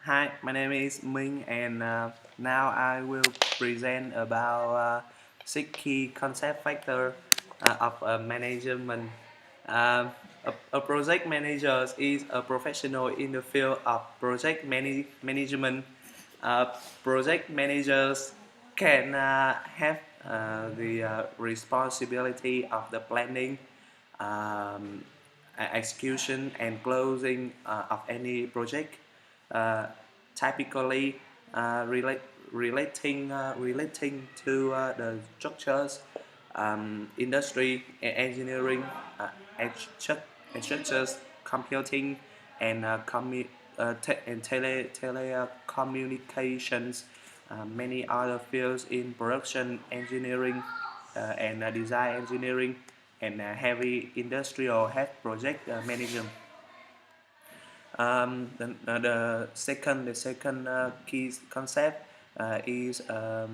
Hi, my name is Minh, and now I will present about six key concept factor of management. A project manager is a professional in the field of project management. Uh, Project managers can have the responsibility of the planning, um, execution, and closing of any project, uh, typically relating to the structures, industry, engineering, structures, computing, and telecommunications. Many other fields in production engineering and design engineering and heavy industrial have project management. The second key concept is the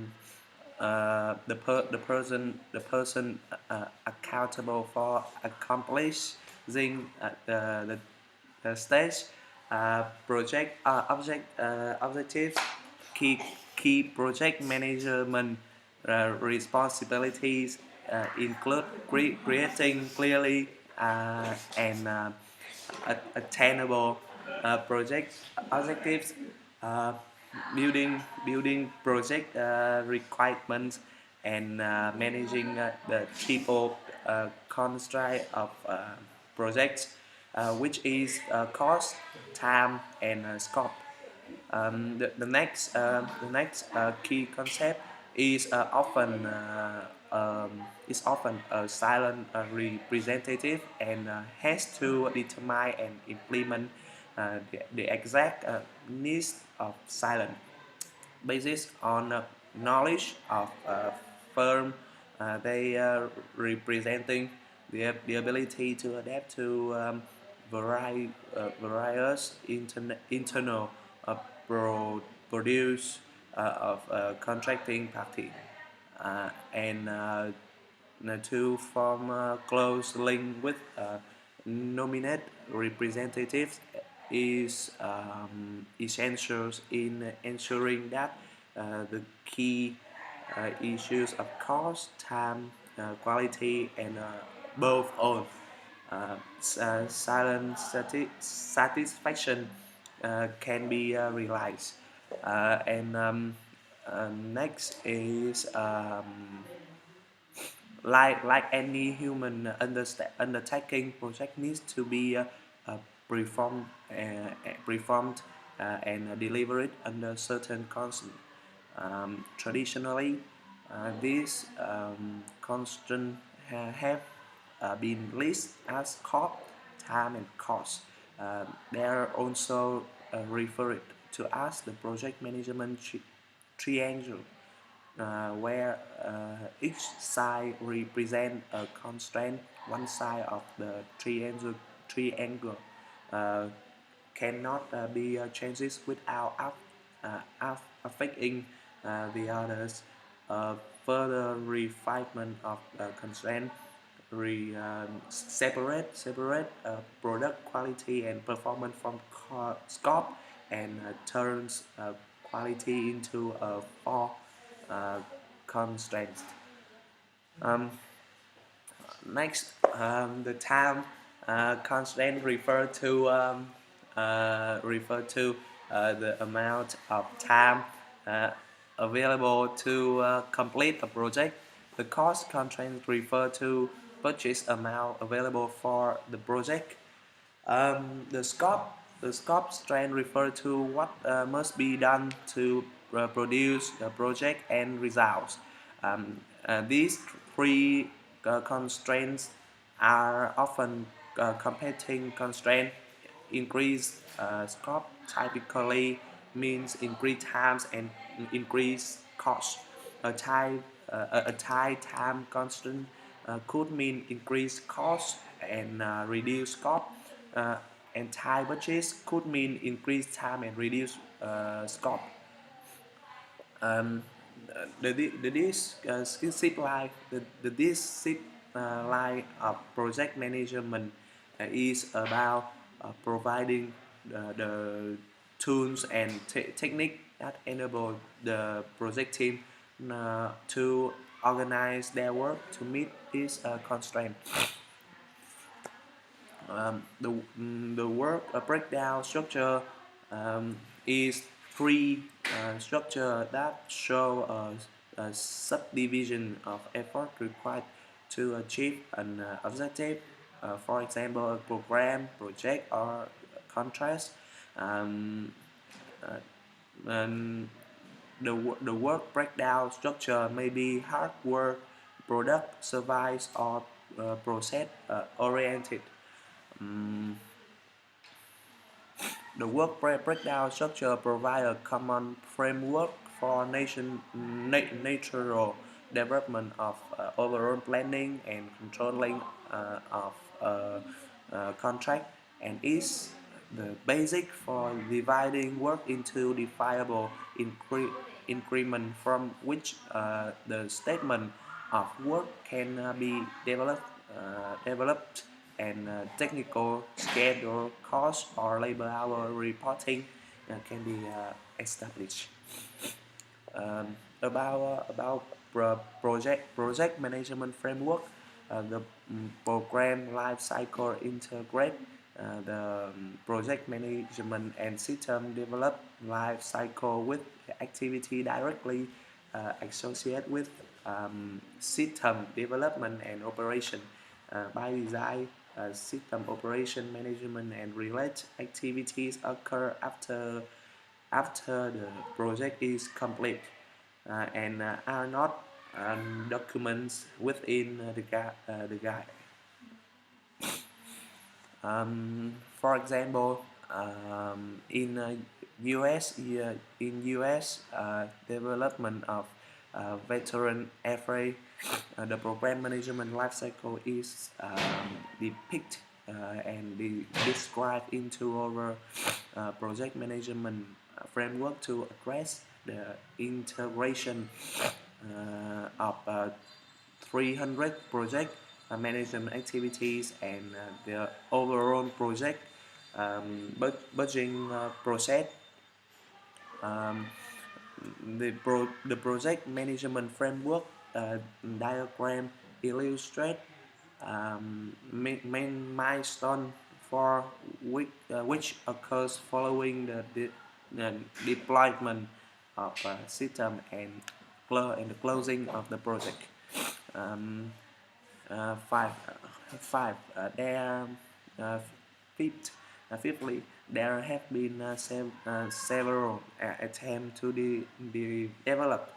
person accountable for accomplishing the stage project objectives. Key project management responsibilities include creating clearly and attainable project objectives, uh, building project requirements, and managing the triple constraint of projects, which is cost, time, and scope. The next key concept is often a silent representative and has to determine and implement the exact needs of silent basis on knowledge of firm they representing the ability to adapt to various internal uh, produce of contracting party and to form a close link with nominate representatives is essential in ensuring that the key issues of cost, time, quality, and both on silent satisfaction can be realized. And next is like any human undertaking, project needs to be performed performed and delivered under certain constraints. Traditionally, these constraints have been listed as cost, time, and cost. They are also referred to as the project management triangle, where each side represents a constraint. One side of the triangle uh, cannot be changes without affecting the others. Further refinement of constraint separate product quality and performance from scope, and turns quality into four uh, constraints. Um, Next, the time constraint refer to the amount of time uh, available to complete a project. The cost constraint refer to purchase amount available for the project. The scope strand refer to what must be done to produce the project and results. These three constraints are often competing constraints. Increased scope typically means increased times and increased cost. A tight time constraint could mean increased cost and reduced scope. Uh, and tight budgets could mean increased time and reduced scope. Um, this discipline, the discipline of project management is about providing the tools and technique that enable the project team to organize their work to meet this constraint. The work breakdown structure is three structure that show a subdivision of effort required to achieve an objective. For example, a program, project, or contrast. Um, uh, and the work breakdown structure may be hard work, product, service, or process oriented. Um, the work breakdown structure provides a common framework for natural development of overall planning and controlling of contract, and is the basic for dividing work into definable increment from which the statement of work can be developed, and technical schedule, cost, or labor hour reporting can be established. About project management framework, the program life cycle integrate the project management and system develop life cycle with activity directly associated with system development and operation. By design, system operation management and related activities occur after the project is complete, and are not documents within the guide. For example, in US development of veteran affairs, the program management lifecycle is depicted and described into our project management framework to address the integration of 300 project management activities and the overall project budgeting process. Um, the project management framework diagram illustrate main milestone for which occurs following the deployment of system and the closing of the project. Um, five, five. There, fifth, fifthly, there have been several attempts to develop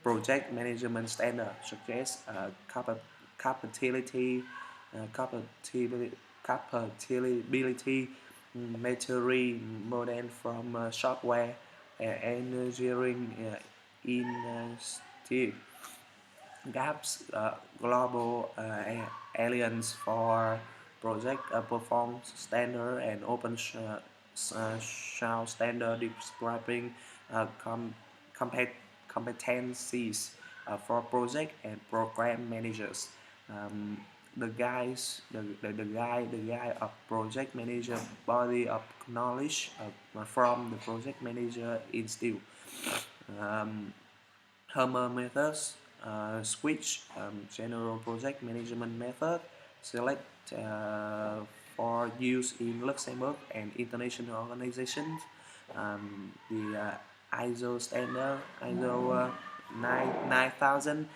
project management standards such as compatibility, compatibility material model from software engineering institute, gaps global alliance for project performance standard, and open source standard describing compet competencies for project and program managers. Um, the guide of project manager body of knowledge from the project manager institute. Um, Hammer methods, switch, general project management method, select for use in Luxembourg and international organizations. The ISO standard, ISO 9000,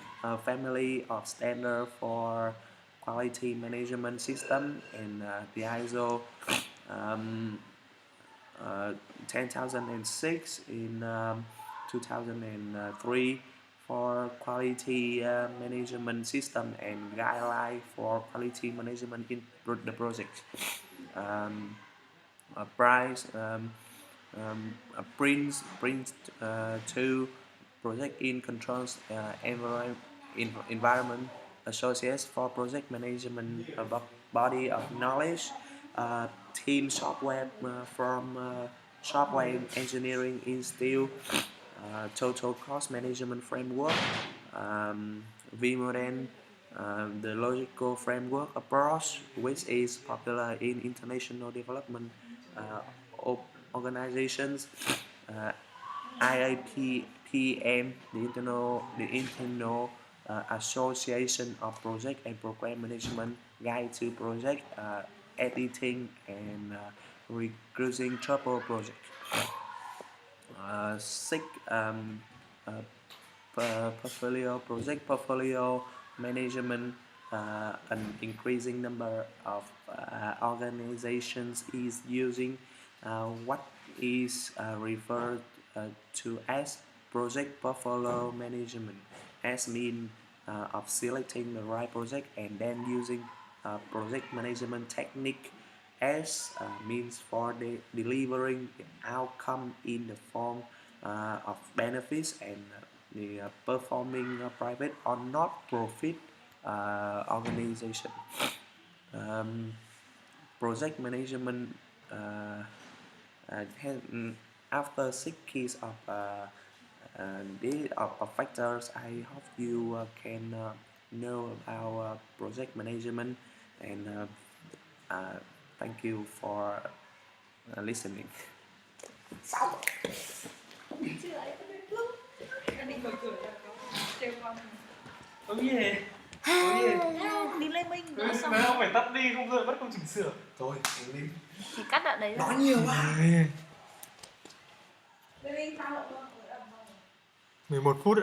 family of standard for quality management system, and the ISO um, 10006 in 2003 for quality management system, and guideline for quality management in the project. Um, Price, Prince 2 project in controls environment associates for project management body of knowledge. Team software from software engineering institute. Total cost management framework. VModel, the logical framework approach, which is popular in international development. organizations. Uh, IAPM, the Internal Association of Project and Program Management Guide to Project Editing and Recruiting Trouble Project. Six uh, project portfolio management. An increasing number of organizations is using what is referred to as project portfolio management, as mean of selecting the right project and then using project management technique as means for delivering the outcome in the form of benefits and the performing private or not-profit organization. Um, Project management after 6 keys of factors. I hope you can know about project management, and thank you for listening. Có gì? Có gì? Đi lên Minh nữa xong. Không phải tắt đi, không rồi mất công chỉnh sửa. Thôi, em đi. Thì cắt đoạn đấy ra. Nói nhiều quá. 11 phút ạ.